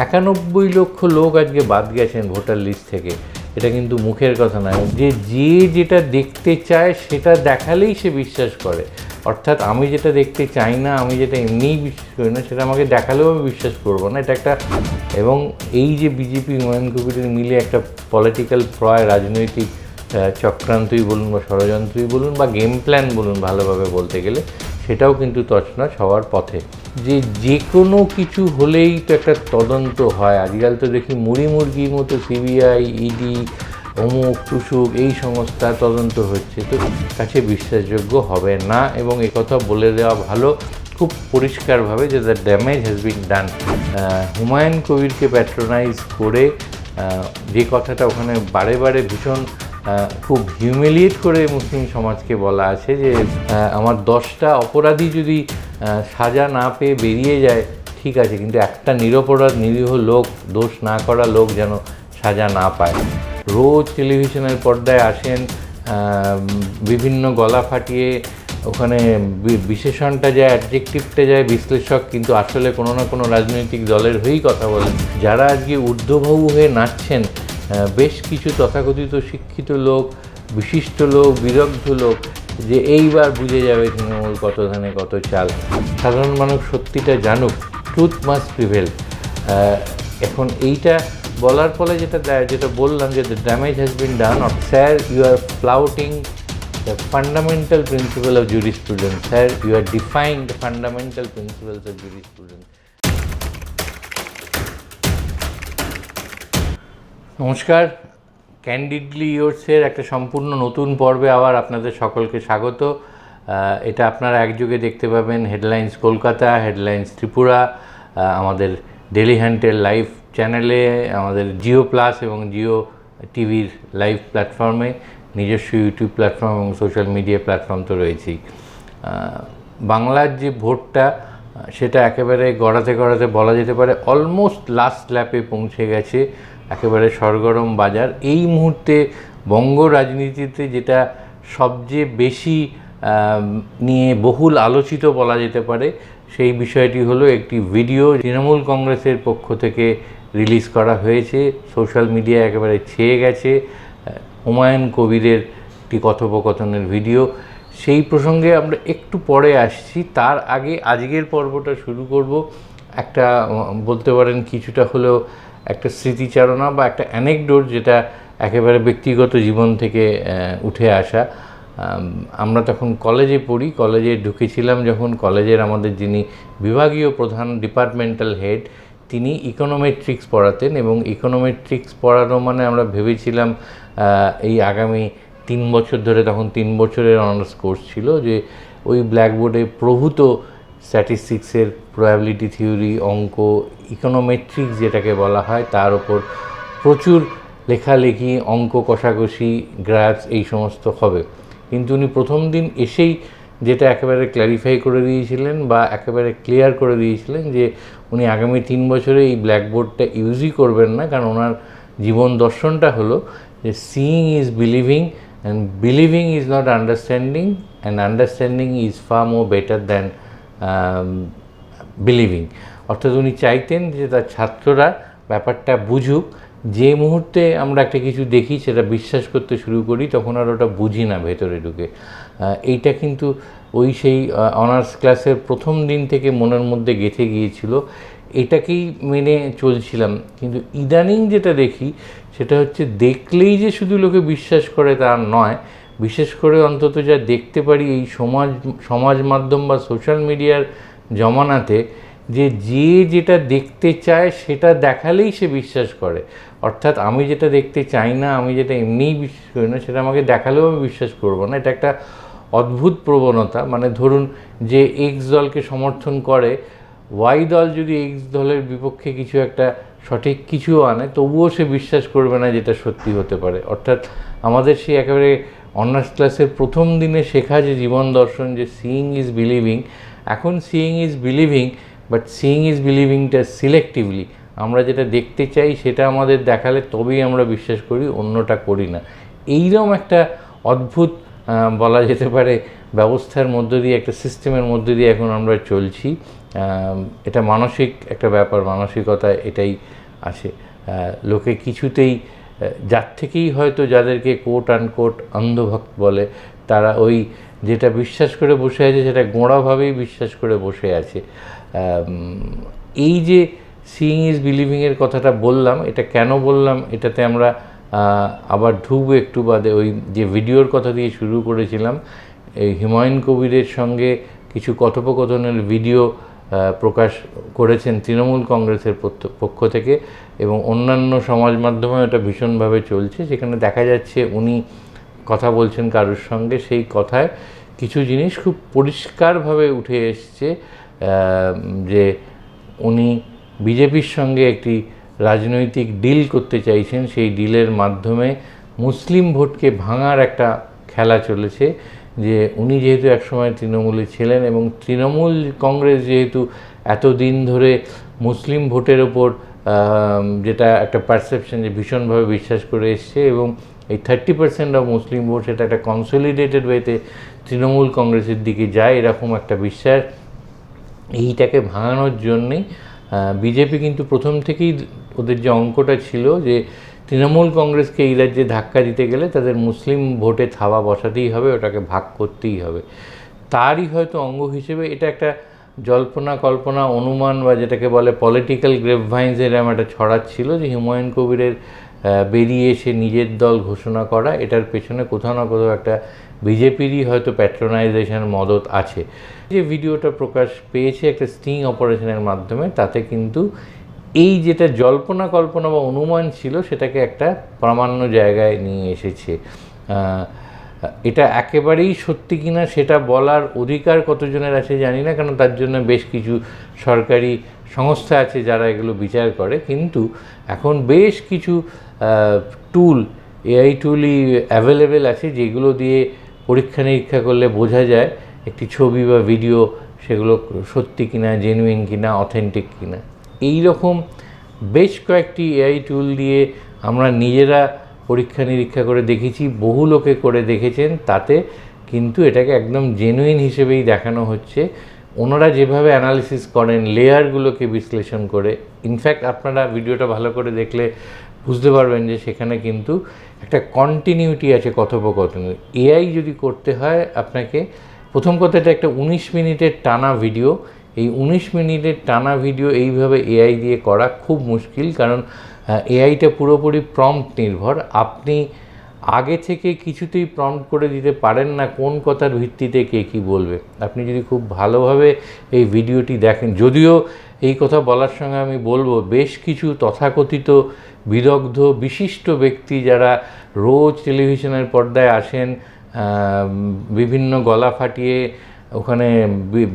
91 লক্ষ লোক আজকে বাদ গেছেন ভোটার লিস্ট থেকে, এটা কিন্তু মুখের কথা নয়। যে যেটা দেখতে চায় সেটা দেখালেই সে বিশ্বাস করে, অর্থাৎ আমি যেটা দেখতে চাই না, আমি যেটা এমনিই বিশ্বাস করি না, সেটা আমাকে দেখালেও আমি বিশ্বাস করবো না। এটা একটা, এবং এই যে বিজেপি হুমায়ুন কবিরের মিলে একটা পলিটিক্যাল প্রয়, রাজনৈতিক চক্রান্তই বলুন বা ষড়যন্ত্রই বলুন বা গেম প্ল্যান বলুন, ভালোভাবে বলতে গেলে সেটাও কিন্তু তছনছ হওয়ার পথে। যে কোনো কিছু হলেই তো একটা তদন্ত হয়। আজকাল তো দেখি মুড়ি মুরগির মতো সিবিআই, ইডি, অমুক টুসুক এই সংস্থার তদন্ত হচ্ছে, তো কাছে বিশ্বাসযোগ্য হবে না। এবং একথা বলে দেওয়া ভালো খুব পরিষ্কারভাবে যে the damage has been done. Humayun কবিরকে প্যাট্রোনাইজ করে যে কথাটা ওখানে বারে বারে ভীষণ খুব হিউমিলিয়েট করে মুসলিম সমাজকে বলা আছে যে আমার 10টা অপরাধী যদি সাজা না পেয়ে বেরিয়ে যায় ঠিক আছে, কিন্তু একটা নিরপরাধ নিরীহ লোক, দোষ না করা লোক যেন সাজা না পায়। রোজ টেলিভিশনের পর্দায় আসেন, বিভিন্ন গলা ফাটিয়ে ওখানে বিশেষণটা যায়, অ্যাডজেক্টিভটা যায় বিশ্লেষক, কিন্তু আসলে কোনো না কোনো রাজনৈতিক দলের হয়েই কথা বলেন। যারা আজকে ঊর্ধ্ববাহু হয়ে নাচছেন, বেশ কিছু তথাকথিত শিক্ষিত লোক, বিশিষ্ট লোক, বিদগ্ধ লোক, যে এইবার বুঝে যাবে তৃণমূল কত ধানে কত চাল। সাধারণ মানুষ সত্যিটা জানুক, ট্রুথ মাস্ট প্রিভেল। এখন এইটা বলার ফলে যেটা বললাম যে the damage has been done, sir you are flouting the fundamental principle of jurisprudence. Sir, you are defying the fundamental principles of jurisprudence. নমস্কার, ক্যান্ডিডলি ইয়োরসের একটা সম্পূর্ণ নতুন পর্বে আবার আপনাদের সকলকে স্বাগত। এটা আপনারা একযোগে দেখতে পাবেন হেডলাইন্স কলকাতা, হেডলাইন্স ত্রিপুরা, আমাদের ডেলি হ্যান্টের লাইভ চ্যানেলে, আমাদের জিও প্লাস এবং জিও টিভির লাইভ প্ল্যাটফর্মে, নিজস্ব ইউটিউব প্ল্যাটফর্ম এবং সোশ্যাল মিডিয়া প্ল্যাটফর্ম তো রয়েছেই। বাংলার যে ভোটটা সেটা একেবারে গড়াতে গড়াতে বলা যেতে পারে অলমোস্ট লাস্ট ল্যাপে পৌঁছে গেছে, একেবারে সরগরম বাজার। এই মুহূর্তে বঙ্গ রাজনীতিতে যেটা সবচেয়ে বেশি নিয়ে বহুল আলোচিত বলা যেতে পারে, সেই বিষয়টি হলো একটি ভিডিও তৃণমূল কংগ্রেসের পক্ষ থেকে রিলিজ করা হয়েছে, সোশ্যাল মিডিয়া একেবারে ছেয়ে গেছে। হুমায়ুন কবিরের একটি কথোপকথনের ভিডিও, সেই প্রসঙ্গে আমরা একটু পরে আসছি। তার আগে আজকের পর্বটা শুরু করব একটা, বলতে পারেন কিছুটা হলেও একটা স্মৃতিচারণা বা একটা অ্যানেকডোট, যেটা একেবারে ব্যক্তিগত জীবন থেকে উঠে আসা। আমরা তখন কলেজে পড়ি, কলেজে ঢুকেছিলাম যখন, কলেজের আমাদের যিনি বিভাগীয় প্রধান, ডিপার্টমেন্টাল হেড, তিনি ইকোনোমেট্রিক্স পড়াতেন। এবং ইকোনোমেট্রিক্স পড়ানো মানে আমরা ভেবেছিলাম এই আগামী 3 বছর ধরে, তখন 3 বছরের অনার্স কোর্স ছিল, যে ওই ব্ল্যাকবোর্ডে প্রভূত স্ট্যাটিস্টিক্সের প্রবাবিলিটি থিওরি, অঙ্ক, ইকোনোমেট্রিক্স যেটাকে বলা হয়, তার ওপর প্রচুর লেখালেখি, অঙ্ক কষাকষি, গ্রাফস, এই সমস্ত হবে। কিন্তু উনি প্রথম দিন এসেই যেটা একেবারে ক্ল্যারিফাই করে দিয়েছিলেন বা একেবারে ক্লিয়ার করে দিয়েছিলেন যে উনি আগামী 3 বছরে এই ব্ল্যাকবোর্ডটা ইউজই করবেন না, কারণ ওনার জীবন দর্শনটা হলো যে seeing is believing, and believing is not understanding, and understanding is far more better than believing. অর্থাৎ উনি চাইতেন যে তার ছাত্ররা ব্যাপারটা বুঝুক। যে মুহূর্তে আমরা একটা কিছু দেখি সেটা বিশ্বাস করতে শুরু করি, তখন আর ওটা বুঝি না ভেতরে ঢুকে। এইটা কিন্তু ওই সেই অনার্স ক্লাসের প্রথম দিন থেকে মনের মধ্যে গেঁথে গিয়েছিল, এটাকেই মেনে চলছিলাম। কিন্তু ইদানিং যেটা দেখি সেটা হচ্ছে, দেখলেই যে শুধু লোকে বিশ্বাস করে তা নয়, বিশেষ করে অন্তত যা দেখতে পারি এই সমাজ মাধ্যম বা সোশ্যাল মিডিয়ার জমানাতে, যে যেটা দেখতে চায় সেটা দেখালেই সে বিশ্বাস করে। অর্থাৎ আমি যেটা দেখতে চাই না, আমি যেটা এমনিই বিশ্বাস করি না, সেটা আমাকে দেখালেও আমি বিশ্বাস করবো না। এটা একটা অদ্ভুত প্রবণতা। মানে ধরুন যে এক্স দলকে সমর্থন করে, ওয়াই দল যদি এক্স দলের বিপক্ষে কিছু একটা সঠিক কিছু আনে, তবুও সে বিশ্বাস করবে না যেটা সত্যি হতে পারে। অর্থাৎ আমাদের সেই একেবারে অনার্স ক্লাসের প্রথম দিনে শেখা যে জীবন দর্শন, যে সিইং ইজ বিলিভিং, এখন seeing is believing, but seeing is বিলিভিংটা সিলেক্টিভলি। আমরা যেটা দেখতে চাই সেটা আমাদের দেখালে তবেই আমরা বিশ্বাস করি, অন্যটা করি না। এইরকম একটা অদ্ভুত বলা যেতে পারে ব্যবস্থার মধ্য দিয়ে, একটা সিস্টেমের মধ্য দিয়ে এখন আমরা চলছি। এটা মানসিক একটা ব্যাপার, মানসিকতা এটাই আছে। লোকে কিছুতেই যার থেকেই হয়তো যাদেরকে কোট আনকোট অন্ধভক্ত বলে, তারা ওই যেটা বিশ্বাস করে বসে আছে সেটা গোঁড়াভাবেই বিশ্বাস করে বসে আছে। এই যে সিইং ইজ বিলিভিংয়ের কথাটা বললাম, এটা কেন বললাম, এটাতে আমরা আবার ঢুকবো একটু বাদে। ওই যে ভিডিওর কথা দিয়ে শুরু করেছিলাম, এই হুমায়ুন কবিরের সঙ্গে কিছু কথোপকথনের ভিডিও প্রকাশ করেছেন তৃণমূল কংগ্রেসের পক্ষ থেকে, এবং অন্যান্য সমাজ মাধ্যমে এটা ভীষণভাবে চলছে। যেখানে দেখা যাচ্ছে উনি কথা বলছেন কারোর সঙ্গে, সেই কথায় কিছু জিনিস খুব পরিষ্কারভাবে উঠে এসছে, যে উনি বিজেপির সঙ্গে একটি রাজনৈতিক ডিল করতে চাইছেন। সেই ডিলের মাধ্যমে মুসলিম ভোটকে ভাঙার একটা খেলা চলেছে। যে উনি যেহেতু একসময় তৃণমূলে ছিলেন, এবং তৃণমূল কংগ্রেস যেহেতু এতদিন ধরে মুসলিম ভোটের ওপর যেটা একটা পারসেপশন যে ভীষণভাবে বিশ্বাস করে এসছে, এবং এই 30% অফ মুসলিম ভোট সেটা একটা কনসলিডেটেড ওয়েতে তৃণমূল কংগ্রেসের দিকে যায়, এরকম একটা বিশ্বাস। এইটাকে ভাঙানোর জন্যেই বিজেপি কিন্তু প্রথম থেকেই ওদের যে অঙ্কটা ছিল যে তৃণমূল কংগ্রেসকে এই রাজ্যে ধাক্কা দিতে গেলে তাদের মুসলিম ভোটে থাবা বসাতেই হবে, ওটাকে ভাগ করতেই হবে। তারই হয়তো অঙ্গ হিসেবে এটা একটা জল্পনা কল্পনা অনুমান বা যেটাকে বলে পলিটিক্যাল গ্রেপভাইন্স এরম একটা ছড়াচ্ছিল যে হুমায়ুন কবিরের বেরিয়ে এসে নিজের দল ঘোষণা করা, এটার পেছনে কোথাও না কোথাও একটা বিজেপিরই হয়তো প্যাট্রোনাইজেশন মদত আছে। যে ভিডিওটা প্রকাশ পেয়েছে একটা স্টিং অপারেশনের মাধ্যমে, তাতে কিন্তু এই যেটা জল্পনা কল্পনা বা অনুমান ছিল সেটাকে একটা প্রামাণ্য জায়গায় নিয়ে এসেছে। এটা একেবারেই সত্যি কিনা সেটা বলার অধিকার কতজনের আছে জানি না, কারণ তার জন্য বেশ কিছু সরকারি সংস্থা আছে যারা এগুলো বিচার করে। কিন্তু এখন বেশ কিছু টুল, এআই টুলই অ্যাভেলেবেল আছে, যেগুলো দিয়ে পরীক্ষা নিরীক্ষা করলে বোঝা যায় একটি ছবি বা ভিডিও সেগুলো সত্যি কিনা, জেনুইন কিনা, অথেন্টিক কিনা। এই রকম বেশ কয়েকটি এআই টুল দিয়ে আমরা নিজেরা পরীক্ষা নিরীক্ষা করে দেখেছি, বহু লোকে করে দেখেছেন, তাতে কিন্তু এটাকে একদম জেনুইন হিসেবেই দেখানো হচ্ছে। ওনারা যেভাবে অ্যানালিসিস করেন লেয়ারগুলোকে বিশ্লেষণ করে, ইনফ্যাক্ট আপনারা ভিডিওটা ভালো করে দেখলে বুঝতে পারবেন যে সেখানে কিন্তু একটা কন্টিনিউটি আছে কথোপকথনের। এআই যদি করতে হয় আপনাকে, প্রথম কথাটা একটা 19 মিনিটের টানা ভিডিও, এই 19 মিনিটের টানা ভিডিও এইভাবে এআই দিয়ে করা খুব মুশকিল, কারণ এআইটা পুরোপুরি প্রম্পট নির্ভর। আপনি আগে থেকে কিছুতেই প্রম্পট করে দিতে পারেন না কোন কথার ভিত্তিতে কে কী বলবে। আপনি যদি খুব ভালোভাবে এই ভিডিওটি দেখেন, যদিও এই কথা বলার সঙ্গে আমি বলবো বেশ কিছু তথাকথিত বিদগ্ধ বিশিষ্ট ব্যক্তি যারা রোজ টেলিভিশনের পর্দায় আসেন, বিভিন্ন গলা ফাটিয়ে ওখানে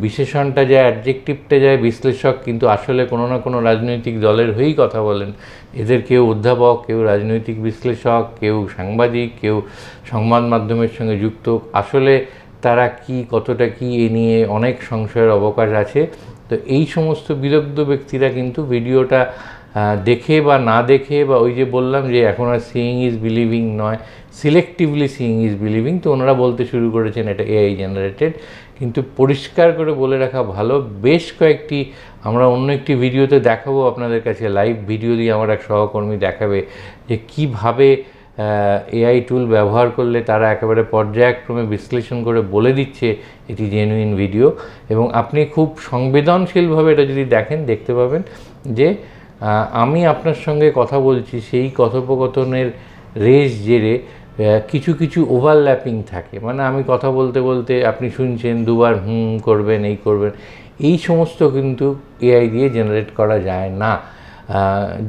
বিশেষণটা যায়, অ্যাডজেক্টিভটা যায় বিশ্লেষক, কিন্তু আসলে কোনো না কোনো রাজনৈতিক দলের হয়েই কথা বলেন। এদের কেউ অধ্যাপক, কেউ রাজনৈতিক বিশ্লেষক, কেউ সাংবাদিক, কেউ সংবাদ মাধ্যমের সঙ্গে যুক্ত। আসলে তারা কি কতটা কি এ নিয়ে অনেক সংশয়ের অবকাশ আছে। তো এই সমস্ত বিদগ্ধ ব্যক্তিরা কিন্তু ভিডিওটা দেখে বা না দেখে, বা ওই যে বললাম যে এখন আর সিইং ইজ বিলিভিং নয়, সিলেক্টিভলি সিইং ইজ বিলিভিং, তো ওনারা বলতে শুরু করেছেন এটা এআই জেনারেটেড। কিন্তু পরিষ্কার করে বলে রাখা ভালো, বেশ কয়েকটি আমরা অন্য একটি ভিডিওতে দেখাবো আপনাদের কাছে, লাইভ ভিডিও দিয়ে আমার এক সহকর্মী দেখাবে যে কীভাবে এআই টুল ব্যবহার করলে তারা একেবারে পর্যায়ক্রমে বিশ্লেষণ করে বলে দিচ্ছে এটি জেনুইন ভিডিও। এবং আপনি খুব সংবেদনশীলভাবে এটা যদি দেখেন, দেখতে পাবেন যে আমি আপনার সঙ্গে কথা বলছি, সেই কথোপকথনের রেশ জেরে কিছু কিছু ওভারল্যাপিং থাকে। মানে আমি কথা বলতে বলতে আপনি শুনছেন, দুবার করবেন, এই করবেন, এই সমস্ত কিন্তু এআই দিয়ে জেনারেট করা যায় না।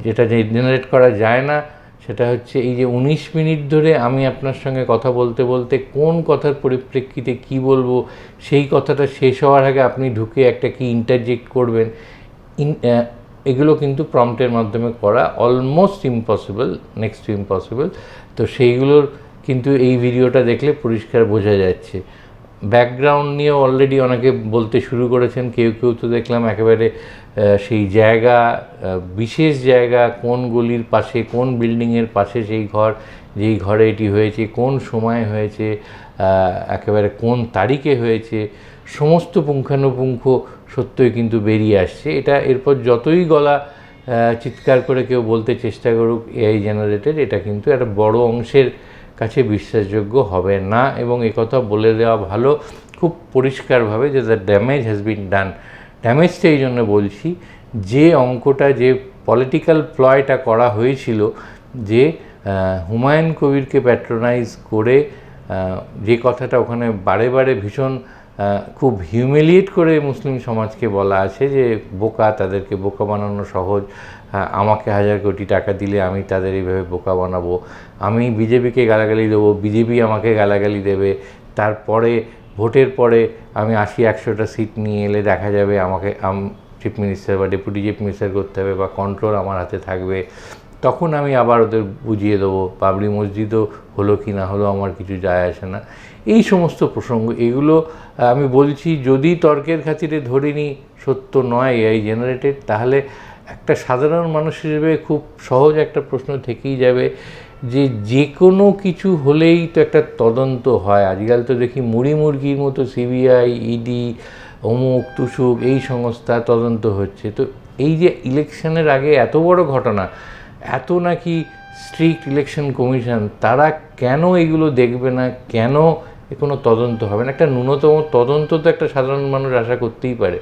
যেটা জেনারেট করা যায় না সেটা হচ্ছে এই যে 19 মিনিট ধরে আমি আপনার সঙ্গে কথা বলতে বলতে কোন কথার পরিপ্রেক্ষিতে কি বলবো, সেই কথাটা শেষ হওয়ার আগে আপনি ঢুকে একটা কি ইন্টারজেক্ট করবেন, এগুলো কিন্তু প্রম্পটের মাধ্যমে করা almost impossible, next to impossible. তো সেইগুলোর কিন্তু এই ভিডিওটা দেখলে পরিষ্কার বোঝা যাচ্ছে। ব্যাকগ্রাউন্ড নিয়েও অলরেডি অনেকে বলতে শুরু করেছেন, কেউ কেউ তো দেখলাম একেবারে সেই জায়গা, বিশেষ জায়গা, কোন গলির পাশে, কোন বিল্ডিংয়ের পাশে সেই ঘর, যেই ঘরে এটি হয়েছে, কোন সময় হয়েছে, একেবারে কোন তারিখে হয়েছে, সমস্ত পুঙ্খানুপুঙ্খ সত্যই কিন্তু বেরিয়ে আসছে। এটা এরপর যতই গলা চিৎকার করে কেউ বলতে চেষ্টা করুক এআই জেনারেটেড, এটা কিন্তু একটা বড় অংশের কাছে বিশ্বাসযোগ্য হবে না। এবং একথা বলে দেওয়া ভালো খুব পরিষ্কারভাবে যে দ্য ড্যামেজ হ্যাজ বিন ডান। ড্যামেজটা এই জন্য বলছি, যে অঙ্কটা, যে পলিটিক্যাল প্লয়টা করা হয়েছিল, যে হুমায়ুন কবিরকে প্যাট্রোনাইজ করে যে কথাটা ওখানে বারে বারে ভীষণ খুব হিউমিলিয়েট করে মুসলিম সমাজকে বলা আছে যে বোকা, তাদেরকে বোকা বানানো সহজ, আমাকে 1000 কোটি টাকা দিলে আমি তাদের এইভাবে বোকা বানাবো, আমি বিজেপিকে গালাগালি দেবো, বিজেপি আমাকে গালাগালি দেবে, তারপরে ভোটের পরে আমি 80-100টা সিট নিয়ে এলে দেখা যাবে আমাকে চিফ মিনিস্টার বা ডেপুটি চিফ মিনিস্টার করতে হবে বা কন্ট্রোল আমার হাতে থাকবে, তখন আমি আবার ওদের বুঝিয়ে দেবো, বাবরি মসজিদও হলো কি না হলো আমার কিছু যায় আসে না। এই সমস্ত প্রসঙ্গ, এগুলো আমি বলছি যদি তর্কের খাতিরে ধরিনি সত্য নয় এআই জেনারেটেড, তাহলে একটা সাধারণ মানুষ হিসেবে খুব সহজ একটা প্রশ্ন থেকেই যাবে যে যে কোনো কিছু হলেই তো একটা তদন্ত হয়। আজকাল তো দেখি মুড়ি মুরগির মতো সিবিআই, ইডি, অমুক তুসুক এই সংস্থা তদন্ত হচ্ছে। তো এই যে ইলেকশনের আগে এত বড় ঘটনা, এত নাকি স্ট্রিক্ট ইলেকশন কমিশন, তারা কেন এগুলো দেখবে না, কেন কোনো তদন্ত হবে না? একটা ন্যূনতম তদন্ত তো একটা সাধারণ মানুষ আশা করতেই পারে।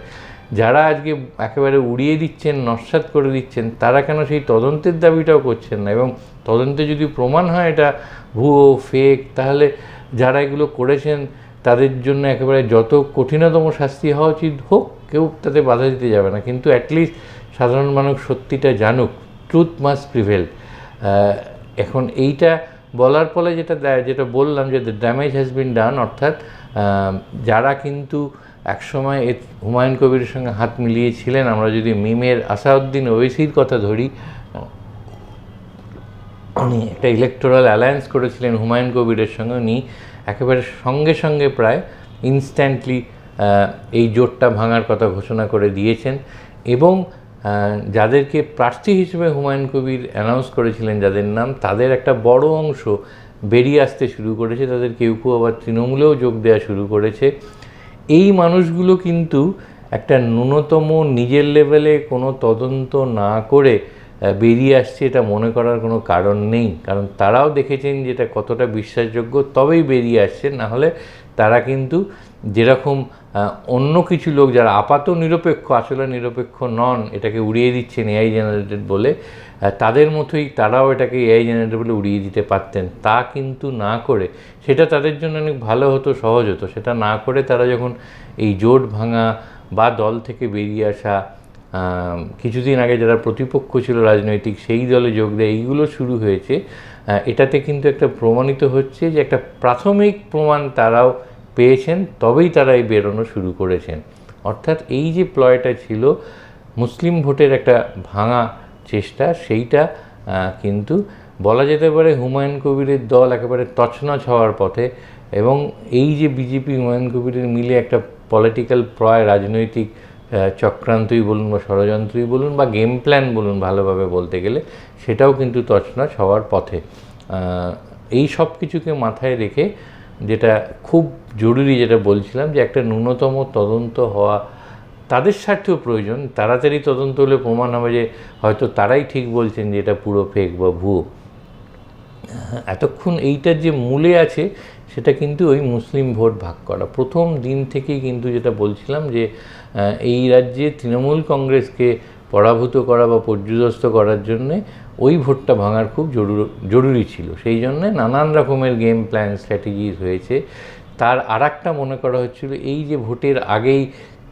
যারা আজকে একেবারে উড়িয়ে দিচ্ছেন, নস্যাৎ করে দিচ্ছেন, তারা কেন সেই তদন্তের দাবিটাও করছেন না? এবং তদন্তে যদি প্রমাণ হয় এটা ভুয়ো, ফেক, তাহলে যারা এগুলো করেছেন তাদের জন্য একেবারে যত কঠিনতম শাস্তি হওয়া উচিত হোক, কেউ তাতে বাধা দিতে যাবে না। কিন্তু অ্যাটলিস্ট সাধারণ মানুষ সত্যিটা জানুক, ট্রুথ মাস্ট প্রিভেল। এখন এইটা বলার ফলে যেটা বললাম যে দ্য ড্যামেজ হ্যাজ বিন ডান, অর্থাৎ যারা কিন্তু একসময় হুমায়ুন কবিরের সঙ্গে হাত মিলিয়েছিলেন, আমরা যদি মিমের আসাউদ্দিন ওয়েসির কথা ধরি, উনি একটা ইলেকটোরাল অ্যালায়েন্স করেছিলেন হুমায়ুন কবিরের সঙ্গে, উনি একেবারে সঙ্গে সঙ্গে প্রায় ইনস্ট্যান্টলি এই জোটটা ভাঙার কথা ঘোষণা করে দিয়েছেন। এবং যাদেরকে প্রার্থী হিসেবে হুমায়ুন কবির অ্যানাউন্স করেছিলেন, যাদের নাম, তাদের একটা বড় অংশ বেরিয়ে আসতে শুরু করেছে, তাদের কেউ কেউ আবার তৃণমূলেও যোগ দেওয়া শুরু করেছে। এই মানুষগুলো কিন্তু একটা ন্যূনতম নিজের লেভেলে কোনো তদন্ত না করে বেরিয়ে আসছে, এটা মনে করার কোনো কারণ নেই। কারণ তারাও দেখেছেন যে এটা কতটা বিশ্বাসযোগ্য, তবেই বেরিয়ে আসছে। না হলে তারা কিন্তু যেরকম অন্য কিছু লোক যারা আপাত নিরপেক্ষ, আসলে নিরপেক্ষ নন, এটাকে উড়িয়ে দিচ্ছেন এআই জেনারেটেড বলে, তাদের মতোই তারাও এটাকে এআই জেনারেটেড বলে উড়িয়ে দিতে পারতেন। তা কিন্তু না করে, সেটা তাদের জন্য অনেক ভালো হতো, সহজ হতো। সেটা না করে তারা যখন এই জোট ভাঙা বা দল থেকে বেরিয়ে আসা, কিছুদিন আগে যারা প্রতিপক্ষ ছিল রাজনৈতিক, সেই দলে যোগ দেয়, এইগুলো শুরু হয়েছে, এটাতে কিন্তু একটা প্রমাণিত হচ্ছে যে একটা প্রাথমিক প্রমাণ তারাও পেয়েছেন, তবেই তারা এই বেরোনো শুরু করেছেন। অর্থাৎ এই যে প্লয়টা ছিল মুসলিম ভোটের একটা ভাঙা চেষ্টা, সেইটা কিন্তু বলা যেতে পারে হুমায়ুন কবিরের দল একেবারে তছনছ হওয়ার পথে। এবং এই যে বিজেপি হুমায়ুন কবিরের মিলে একটা পলিটিক্যাল প্লয়, রাজনৈতিক চক্রান্তই বলুন বা ষড়যন্ত্রই বলুন বা গেম প্ল্যান বলুন, ভালোভাবে বলতে গেলে, সেটাও কিন্তু তছনছ হওয়ার পথে। এই সব কিছুকে মাথায় রেখে যেটা খুব জরুরি, যেটা বলছিলাম, যে একটা ন্যূনতম তদন্ত হওয়া তাদের স্বার্থেও প্রয়োজন। তাড়াতাড়ি তদন্ত হলে প্রমাণ হবে যে হয়তো তারাই ঠিক বলছেন যে এটা পুরো ফেক বা ভুয়ো। এতক্ষণ এইটার যে মূলে আছে সেটা কিন্তু ওই মুসলিম ভোট ভাগ করা। প্রথম দিন থেকেই কিন্তু যেটা বলছিলাম যে এই রাজ্যে তৃণমূল কংগ্রেসকে পরাভূত করা বা পর্যুদস্ত করার জন্যে ওই ভোটটা ভাঙার খুব জরুরি ছিল। সেই জন্যে নানান রকমের গেম প্ল্যান, স্ট্র্যাটেজিস হয়েছে। তার আরেকটা মনে করা হচ্ছিল, এই যে ভোটের আগেই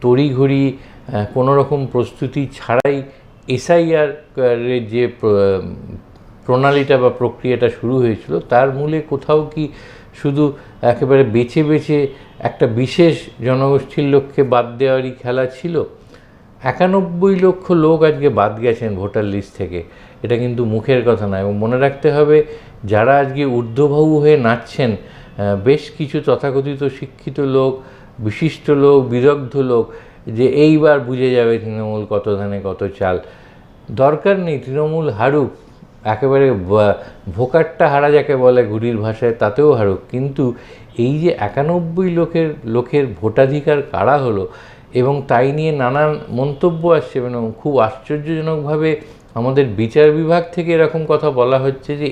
তড়িঘড়ি কোনো রকম প্রস্তুতি ছাড়াই এসআইআরের যে প্রণালীটা বা প্রক্রিয়াটা শুরু হয়েছিল, তার মূলে কোথাও কি শুধু একেবারে বেছে বেছে একটা বিশেষ জনগোষ্ঠীর লোককে বাদ দেওয়ারই খেলা ছিল? 91 লক্ষ লোক আজকে বাদ গেছেন ভোটার লিস্ট থেকে, এটা কিন্তু মুখের কথা নয়। এবং মনে রাখতে হবে, যারা আজকে ঊর্ধ্ববাহু হয়ে নাচছেন, বেশ কিছু তথাকথিত শিক্ষিত লোক, বিশিষ্ট লোক, বিদগ্ধ লোক, যে এইবার বুঝে যাবে তৃণমূল কত ধানে কত চাল। দরকার নেই তৃণমূল হারুক, একেবারে ভোকারটা হারা যাকে বলে ঘুড়ির ভাষায়, তাতেও হারুক, কিন্তু এই যে 91 লোকের ভোটাধিকার কারা হলো, এবং তাই নিয়ে নানান মন্তব্য আসছে, মানে খুব আশ্চর্যজনকভাবে আমাদের বিচার বিভাগ থেকে এরকম কথা বলা হচ্ছে যে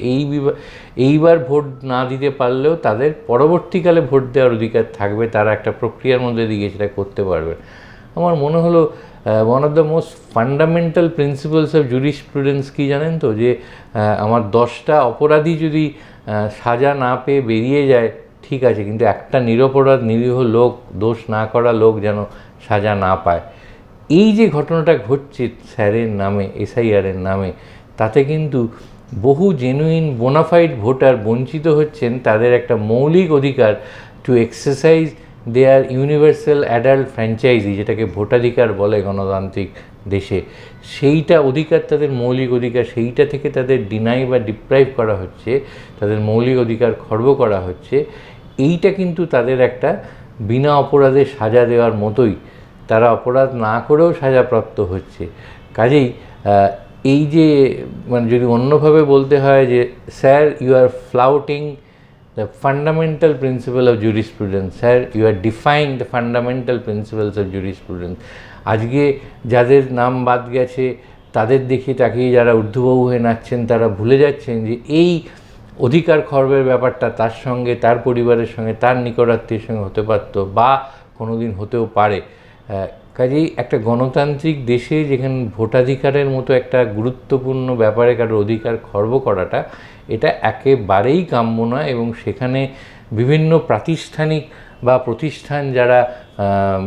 এইবার ভোট না দিতে পারলেও তাদের পরবর্তীকালে ভোট দেওয়ার অধিকার থাকবে, তারা একটা প্রক্রিয়ার মধ্যে দিয়ে সেটা করতে পারবে। আমার মনে হলো one of the most fundamental principles of jurisprudence কী জানেন তো, যে আমার 10টা অপরাধী যদি সাজা না পেয়ে বেরিয়ে যায় ঠিক আছে, কিন্তু একটা নিরপরাধ নিরীহ লোক, দোষ না করা লোক যেন সাজা না পায়। এই যে ঘটনাটা ঘটছে স্যারের নামে, এসআইআরের নামে, তাতে কিন্তু বহু জেনুইন বোনাফাইড ভোটার বঞ্চিত হচ্ছেন তাদের একটা মৌলিক অধিকার টু এক্সারসাইজ দেয়ার ইউনিভার্সাল অ্যাডাল্ট ফ্র্যাঞ্চাইজি, যেটাকে ভোটাধিকার বলে গণতান্ত্রিক দেশে। সেইটা অধিকার, তাদের মৌলিক অধিকার, সেইটা থেকে তাদের ডিনাই বা ডিপ্রাইভ করা হচ্ছে, তাদের মৌলিক অধিকার খর্ব করা হচ্ছে। এইটা কিন্তু তাদের একটা বিনা অপরাধে সাজা দেওয়ার মতোই, তারা অপরাধ না করেও সাজাপ্রাপ্ত হচ্ছে। কাজেই এই যে, মানে যদি অন্যভাবে বলতে হয় যে sir you are flouting the fundamental principle of jurisprudence, sir you are defying the fundamental principles of jurisprudence. আজকে যাদের নাম বাদ গেছে তাদের দেখে তাকিয়ে যারা ঊর্ধ্ববাবু হয়ে নাচছেন, তারা ভুলে যাচ্ছেন যে এই অধিকার খর্বের ব্যাপারটা তার সঙ্গে, তার পরিবারের সঙ্গে, তার নিকটাত্মীয়ের সঙ্গে হতে পারত বা কোনো দিন হতেও পারে। কাজেই একটা গণতান্ত্রিক দেশে যেখানে ভোটাধিকারের মতো একটা গুরুত্বপূর্ণ ব্যাপারে কারোর অধিকার খর্ব করাটা, এটা একেবারেই কাম্য নয়। এবং সেখানে বিভিন্ন প্রাতিষ্ঠানিক বা প্রতিষ্ঠান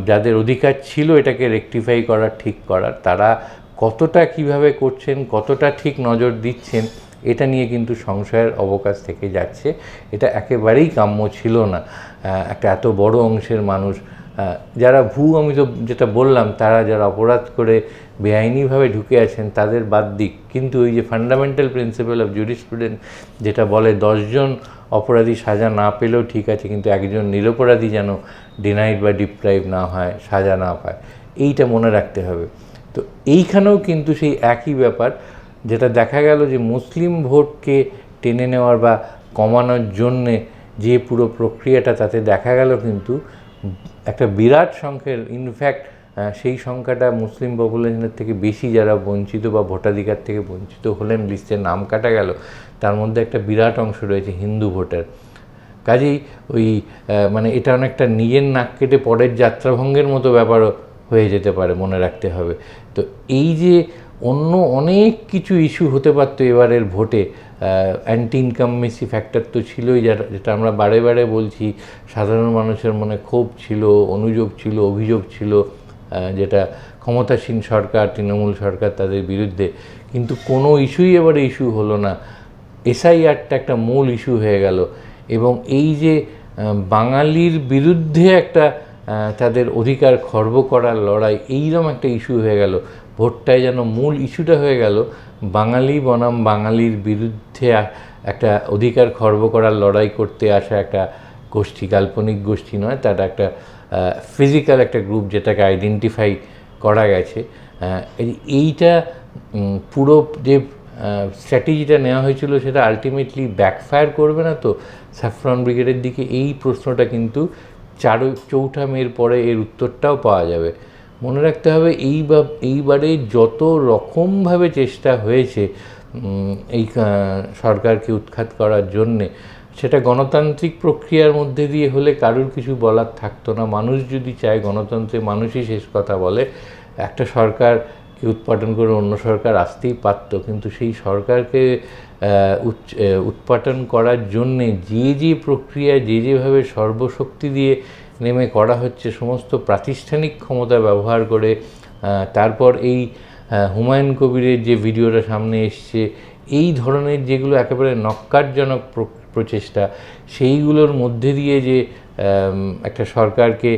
যাদের অধিকার ছিল এটাকে রেকটিফাই করার, ঠিক করার, তারা কতটা কিভাবে করছেন, কতটা ঠিক নজর দিচ্ছেন, এটা নিয়ে কিন্তু সংশয়ের অবকাশ থেকে যাচ্ছে। এটা একেবারেই কাম্য ছিল না। একটা এত বড় অংশের মানুষ যারা আমি তো যেটা বললাম, তারা যারা অপরাধ করে বেআইনিভাবে ঢুকে আছেন তাদের বাদ দিক, কিন্তু ওই যে ফান্ডামেন্টাল প্রিন্সিপাল অফ জুরিসপ্রুডেন্স যেটা বলে 10 জন অপরাধী সাজা না পেলেও ঠিক আছে, কিন্তু একজন নিরপরাধী যেন ডিনাইড বা ডিপ্রাইভ না হয়, সাজা না পায়, এইটা মনে রাখতে হবে। তো এইখানেও কিন্তু সেই একই ব্যাপার, যেটা দেখা গেল যে মুসলিম ভোটকে টেনে নেওয়ার বা কমানোর জন্যে যে পুরো প্রক্রিয়াটা, তাতে দেখা গেল কিন্তু একটা বিরাট সংখ্যের, ইনফ্যাক্ট সেই সংখ্যাটা মুসলিম পপুলেশনের থেকে বেশি যারা বঞ্চিত বা ভোটাধিকার থেকে বঞ্চিত হলেন, লিস্টে নাম কাটা গেল, তার মধ্যে একটা বিরাট অংশ রয়েছে হিন্দু ভোটার। কাজেই ওই মানে এটা অনেকটা নিজের নাক কেটে পরের যাত্রাভঙ্গের মতো ব্যাপারও হয়ে যেতে পারে, মনে রাখতে হবে। তো এই যে অন্য অনেক কিছু ইস্যু হতে পারতো এবারের ভোটে, অ্যান্টি ইনকামমেসি ফ্যাক্টর তো ছিলই, যেটা আমরা বারে বারে বলছি, সাধারণ মানুষের মনে ক্ষোভ ছিল, অনুযোগ ছিল, অভিযোগ ছিল, যেটা ক্ষমতাসীন সরকার, তৃণমূল সরকার, তাদের বিরুদ্ধে। কিন্তু কোনো ইস্যুই এবারে ইস্যু হলো না। এসআইআরটা একটা মূল ইস্যু হয়ে গেল, এবং এই যে বাঙালির বিরুদ্ধে একটা তাদের অধিকার খর্ব করার লড়াই, এইরকম একটা ইস্যু হয়ে গেল। ভোটটায় যেন মূল ইস্যুটা হয়ে গেল বাঙালি বনাম বাঙালির বিরুদ্ধে একটা অধিকার খর্ব করার লড়াই করতে আসা একটা গোষ্ঠী, কাল্পনিক গোষ্ঠী নয়, তারা একটা ফিজিক্যাল একটা গ্রুপ, যেটাকে আইডেন্টিফাই করা গেছে। এইটা পুরো যে স্ট্র্যাটেজিটা নেওয়া হয়েছিল সেটা আলটিমেটলি ব্যাকফায়ার করবে না তো স্যাফরন ব্রিগেডের দিকে? এই প্রশ্নটা কিন্তু চৌঠা মের পরে এর উত্তরটাও পাওয়া যাবে। মনে রাখতে হবে এইবারে যত রকমভাবে চেষ্টা হয়েছে এই সরকারকে উৎখাত করার জন্যে, সেটা গণতান্ত্রিক প্রক্রিয়ার মধ্যে দিয়ে হলে কারোর কিছু বলার থাকতো না। মানুষ যদি চায়, গণতন্ত্রে মানুষই শেষ কথা বলে, একটা সরকারকে উৎপাটন করে অন্য সরকার আসতেই পারত, কিন্তু সেই সরকারকে উৎপাটন করার জন্যে যে প্রক্রিয়া, যেভাবে সর্বশক্তি দিয়ে নেমে করা হচ্ছে, সমস্ত প্রাতিষ্ঠানিক ক্ষমতা ব্যবহার করে, তারপর এই হুমায়ুন কবিরের যে ভিডিওটা সামনে এসছে, এই ধরনের যেগুলো একেবারে নক্কারজনক প্রচেষ্টা, সেইগুলোর মধ্যে দিয়ে যে একটা সরকারকে,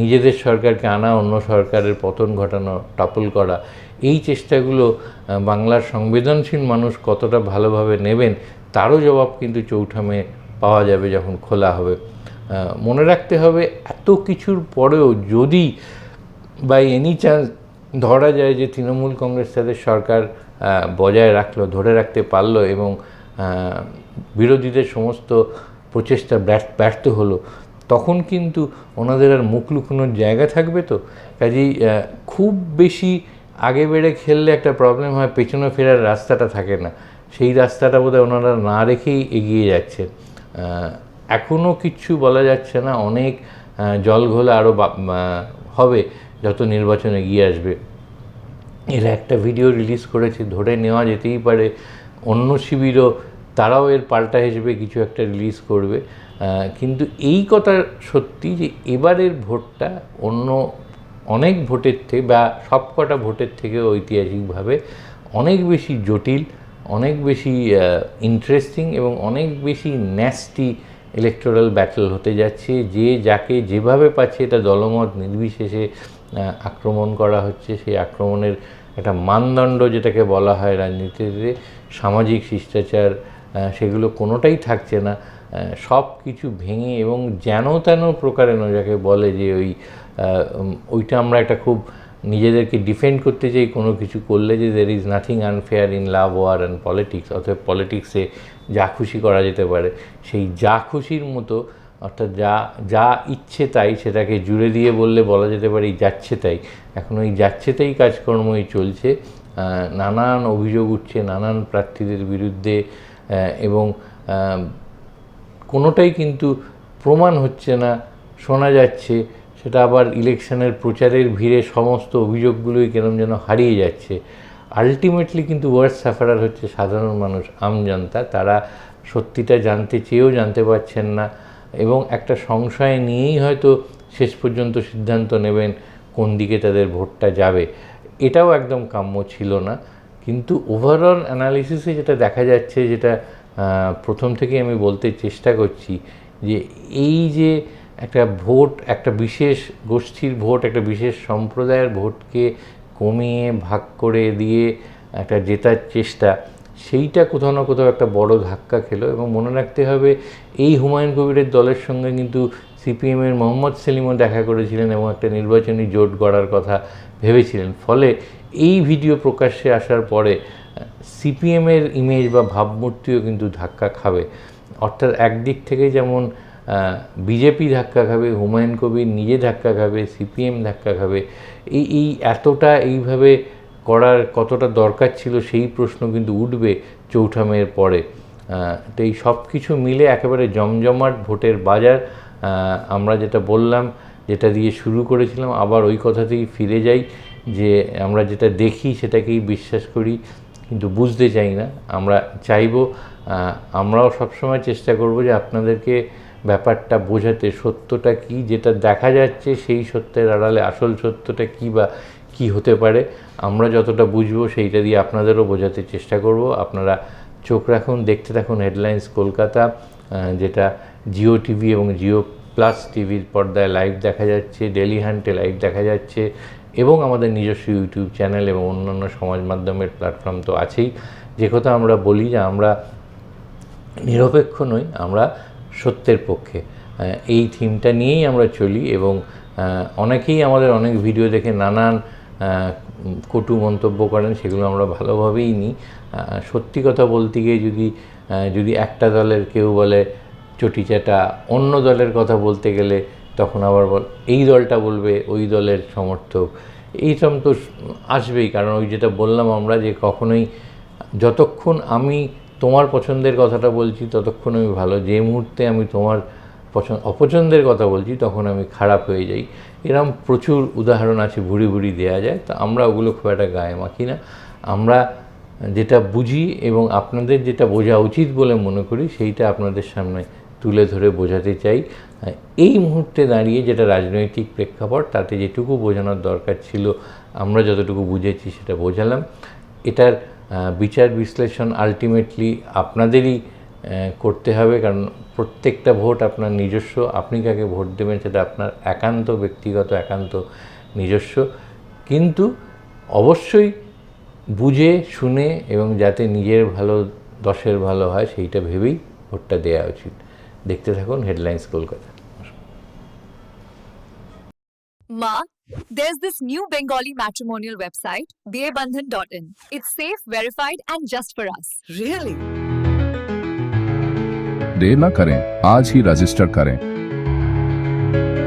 নিজেদের সরকারকে আনা, অন্য সরকারের পতন ঘটানো, টপল করা, এই চেষ্টাগুলো বাংলার সংবেদনশীল মানুষ কতটা ভালোভাবে নেবেন তারও জবাব কিন্তু চৌঠা মে পাওয়া যাবে যখন খোলা হবে। মনে রাখতে হবে, এত কিছুর পরেও যদি বাই এনি চান্স ধরা যায় যে তৃণমূল কংগ্রেস তাদের সরকার বজায় রাখলো, ধরে রাখতে পারলো, এবং বিরোধীদের সমস্ত প্রচেষ্টা ব্যর্থ হলো, তখন কিন্তু ওনাদের আর মুখ লুকোনোর জায়গা থাকবে। তো কাজেই খুব বেশি আগে বেড়ে খেললে একটা প্রবলেম হয়, পেছনে ফেরার রাস্তাটা থাকে না, সেই রাস্তাটা বোধহয় ওনারা না রেখেই এগিয়ে যাচ্ছে। এখনও কিচ্ছু বলা যাচ্ছে না, অনেক জল ঘোলা আরও হবে যত নির্বাচন এগিয়ে আসবে। এরা একটা ভিডিও রিলিজ করেছে, ধরে নেওয়া যেতেই পারে অন্য শিবিরও তারাও এর পাল্টা হিসেবে কিছু একটা রিলিজ করবে। কিন্তু এই কথা সত্যি যে এবারের ভোটটা অন্য অনেক ভোটের থেকে বা সব কটা ভোটের থেকে ঐতিহাসিকভাবে অনেক বেশি জটিল, অনেক বেশি ইন্টারেস্টিং এবং অনেক বেশি ন্যাস্টি ইলেকটোরাল ব্যাটল হতে যাচ্ছে। যে যাকে যেভাবে পাচ্ছে এটা দলমত নির্বিশেষে আক্রমণ করা হচ্ছে। সেই আক্রমণের একটা মানদণ্ড যেটাকে বলা হয় রাজনীতিতে, সামাজিক শিষ্টাচার, সেগুলো কোনোটাই থাকছে না। সব কিছু ভেঙে এবং যেন তেন প্রকারেণ যাকে বলে যে ওইটা আমরা একটা খুব নিজেদেরকে ডিফেন্ড করতে চাই কোনো কিছু করলে, যে there is nothing unfair in love, war and politics. অর্থাৎ পলিটিক্সে যা খুশি করা যেতে পারে, সেই যা খুশির মতো অর্থাৎ যা ইচ্ছে তাই সেটাকে জুড়ে দিয়ে বলা যেতে পারে যাচ্ছে তাই। এখন ওই যাচ্ছে তাই কাজকর্মই চলছে। নানান অভিযোগ উঠছে নানান প্রার্থীদের বিরুদ্ধে এবং কোনোটাই কিন্তু প্রমাণ হচ্ছে না, শোনা যাচ্ছে। সেটা আবার ইলেকশনের প্রচারের ভিড়ে সমস্ত অভিযোগগুলোই কেরম যেন হারিয়ে যাচ্ছে। আলটিমেটলি কিন্তু ওয়ার্স্ট সাফারার হচ্ছে সাধারণ মানুষ, আমজনতা। তারা সত্যিটা জানতে চেয়েও জানতে পারছেন না এবং একটা সংশয় নিয়েই হয়তো শেষ পর্যন্ত সিদ্ধান্ত নেবেন কোন দিকে তাদের ভোটটা যাবে। এটাও একদম কাম্য ছিল না। কিন্তু ওভারঅল অ্যানালিসিসে যেটা দেখা যাচ্ছে, যেটা প্রথম থেকেই আমি বলতে চেষ্টা করছি, যে এই যে একটা ভোট, একটা বিশেষ গোষ্ঠীর ভোট, একটা বিশেষ সম্প্রদায়ের ভোটকে কমিয়ে ভাগ করে দিয়ে একটা জেতার চেষ্টা, সেইটা কোথাও না কোথাও একটা বড় ধাক্কা খেলো। এবং মনে রাখতে হবে এই হুমায়ুন কবিরের দলের সঙ্গে কিন্তু সিপিএমের মোহাম্মদ সেলিমও দেখা করেছিলেন এবং একটা নির্বাচনী জোট গড়ার কথা ভেবেছিলেন। ফলে এই ভিডিও প্রকাশ্যে আসার পরে সিপিএমের ইমেজ বা ভাবমূর্তিও কিন্তু ধাক্কা খাবে। অর্থাৎ একদিক থেকে যেমন বিজেপি ধাক্কা খাবে, হুমায়ুন কবির নিজে ধাক্কা খাবে, সিপিএম ধাক্কা খাবে। এই এতটা এইভাবে করার কতটা দরকার ছিল সেই প্রশ্ন কিন্তু উঠবে চৌঠা মের পরে। তো এই সব কিছু মিলে একেবারে জমজমাট ভোটের বাজার। আমরা যেটা বললাম, যেটা দিয়ে শুরু করেছিলাম, আবার ওই কথাতেই ফিরে যাই যে আমরা যেটা দেখি সেটাকেই বিশ্বাস করি, কিন্তু বুঝতে চাই না। আমরা চাইব, আমরাও সবসময় চেষ্টা করব যে আপনাদেরকে ব্যাপারটা বোঝাতে, সত্যটা কি, যেটা দেখা যাচ্ছে সেই সত্যের আড়ালে আসল সত্যটা কী বা কী হতে পারে আমরা যতটা বুঝবো সেইটা দিয়ে আপনাদেরও বোঝাতে চেষ্টা করব। আপনারা চোখ রাখুন, দেখতে থাকুন হেডলাইন্স কলকাতা, যেটা জিও টিভি এবং জিও প্লাস টিভির পর্দায় লাইভ দেখা যাচ্ছে, ডেলি হান্টে লাইভ দেখা যাচ্ছে এবং আমাদের নিজস্ব ইউটিউব চ্যানেল এবং অন্যান্য সমাজ মাধ্যমের প্ল্যাটফর্ম তো আছেই। যে কথা আমরা বলি যে আমরা নিরপেক্ষ নই, আমরা সত্যের পক্ষে, এই থিমটা নিয়েই আমরা চলি। এবং অনেকেই আমাদের অনেক ভিডিও দেখে নানান কটু মন্তব্য করেন, সেগুলো আমরা ভালোভাবেই নিই। সত্যি কথা বলতে গিয়ে যদি একটা দলের কেউ বলে চটিচাটা, অন্য দলের কথা বলতে গেলে তখন আবার এই দলটা বলবে ওই দলের সমর্থক, এইসব তো আসবেই। কারণ ওই যেটা বললাম আমরা, যে কখনোই যতক্ষণ আমি তোমার পছন্দের কথাটা বলছি ততক্ষণ আমি ভালো, যে মুহূর্তে আমি তোমার অপছন্দের কথা বলছি তখন আমি খারাপ হয়ে যাই। এরকম প্রচুর উদাহরণ আছে, ভুরি ভুরি দেওয়া যায়। তো আমরা ওগুলো খুব একটা গায়ে মাখি না। আমরা যেটা বুঝি এবং আপনাদের যেটা বোঝা উচিত বলে মনে করি সেইটা আপনাদের সামনে তুলে ধরে বোঝাতে চাই। এই মুহূর্তে দাঁড়িয়ে যেটা রাজনৈতিক প্রেক্ষাপট, তাতে যেটুকু বোঝানোর দরকার ছিল আমরা যতটুকু বুঝেছি সেটা বোঝালাম। এটার বিচার বিশ্লেষণ আলটিমেটলি আপনাদেরই করতে হবে, কারণ প্রত্যেকটা ভোট আপনার নিজস্ব। আপনি কাকে ভোট দেবেন সেটা আপনার একান্ত ব্যক্তিগত, একান্ত নিজস্ব। কিন্তু অবশ্যই বুঝে শুনে এবং যাতে নিজের ভালো দশের ভালো হয় সেইটা ভেবেই ভোটটা দেওয়া উচিত। দেখতে থাকুন headlines Kolkata. Ma, there's this new Bengali matrimonial website, BABandhan.in. It's safe, verified, and just for us. Really? देर न करें, आज ही रजिस्टर करें। Bandhan.